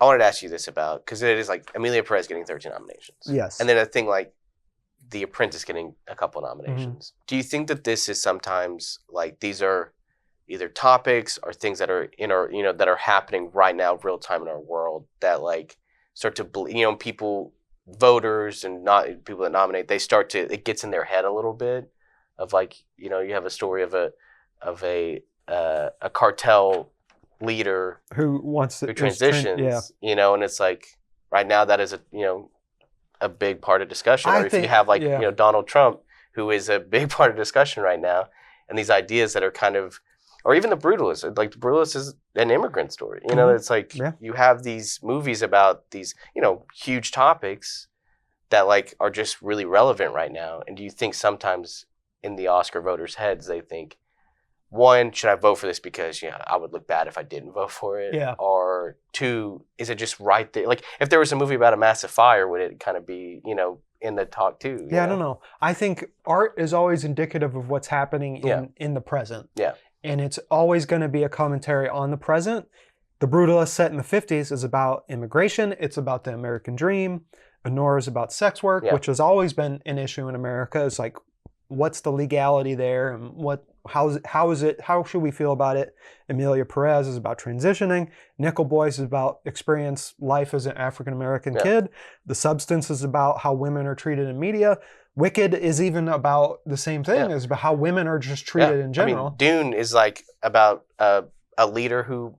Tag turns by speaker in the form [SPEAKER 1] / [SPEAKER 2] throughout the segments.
[SPEAKER 1] I wanted to ask you this about, because it is like Emilia Perez getting 13 nominations.
[SPEAKER 2] Yes.
[SPEAKER 1] And then a thing like The Apprentice getting a couple nominations. Mm-hmm. Do you think that this is sometimes like these are either topics or things that are in our, that are happening right now, real time in our world that like start to, people, voters and not people that nominate, it gets in their head a little bit of like, you have a story of a cartel leader
[SPEAKER 2] who
[SPEAKER 1] transitions, and it's like right now that is a big part of discussion. Or if you have like Donald Trump, who is a big part of discussion right now, and these ideas that are kind of, or even The Brutalist. Like The Brutalist is an immigrant story. It's like you have these movies about these huge topics that like are just really relevant right now. And do you think sometimes in the Oscar voters' heads they think, one, should I vote for this because I would look bad if I didn't vote for it?
[SPEAKER 2] Yeah.
[SPEAKER 1] Or two, is it just right there? Like if there was a movie about a massive fire, would it kind of be in the talk too?
[SPEAKER 2] I don't know. I think art is always indicative of what's happening in the present.
[SPEAKER 1] Yeah.
[SPEAKER 2] And it's always going to be a commentary on the present. The Brutalist set in the 50s is about immigration. It's about the American dream. Honor is about sex work, which has always been an issue in America. It's like, what's the legality there, and how should we feel about it? Emilia Perez is about transitioning. Nickel Boys is about life as an African-American kid. The Substance is about how women are treated in media. Wicked is even about the same thing, is about how women are just treated in general.
[SPEAKER 1] I mean, Dune is like about a leader who,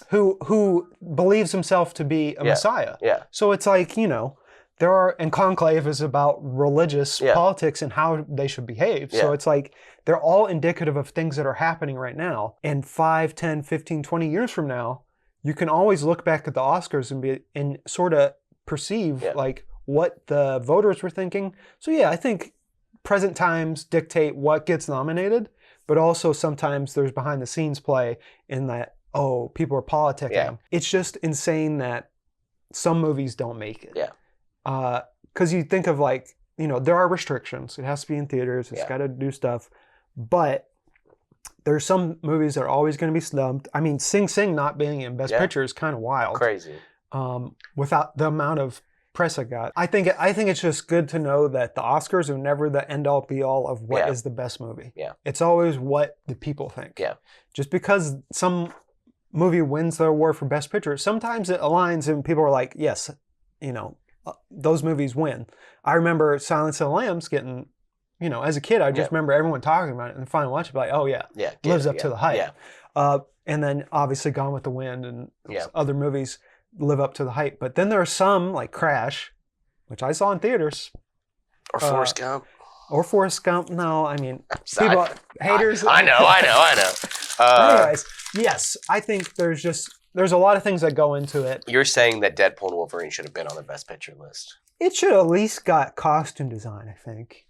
[SPEAKER 2] who believes himself to be a messiah.
[SPEAKER 1] Yeah.
[SPEAKER 2] So it's like, and Conclave is about religious politics and how they should behave. So it's like, they're all indicative of things that are happening right now. And 5, 10, 15, 20 years from now, you can always look back at the Oscars and sort of perceive like what the voters were thinking. So I think present times dictate what gets nominated, but also sometimes there's behind the scenes play in that, people are politicking.
[SPEAKER 1] Yeah.
[SPEAKER 2] It's just insane that some movies don't make it.
[SPEAKER 1] Yeah.
[SPEAKER 2] Because you think of like, there are restrictions. It has to be in theaters. It's got to do stuff. But there's some movies that are always going to be snubbed. I mean, Sing Sing not being in Best Picture is kind of wild.
[SPEAKER 1] Crazy.
[SPEAKER 2] Without the amount of press it got. I think it's just good to know that the Oscars are never the end-all be-all of what is the best movie.
[SPEAKER 1] Yeah.
[SPEAKER 2] It's always what the people think.
[SPEAKER 1] Yeah.
[SPEAKER 2] Just because some movie wins the award for Best Picture, sometimes it aligns and people are like, yes, those movies win. I remember Silence of the Lambs getting, as a kid, I just remember everyone talking about it, and finally watch it, like, lives up to the hype.
[SPEAKER 1] Yeah.
[SPEAKER 2] And then obviously Gone with the Wind and other movies live up to the hype. But then there are some, like Crash, which I saw in theaters.
[SPEAKER 1] Or Forrest Gump.
[SPEAKER 2] Or Forrest Gump. No, I mean, people, haters.
[SPEAKER 1] I know.
[SPEAKER 2] Anyways, yes, I think there's a lot of things that go into it.
[SPEAKER 1] You're saying that Deadpool and Wolverine should have been on the Best Picture list.
[SPEAKER 2] It should at least got costume design, I think.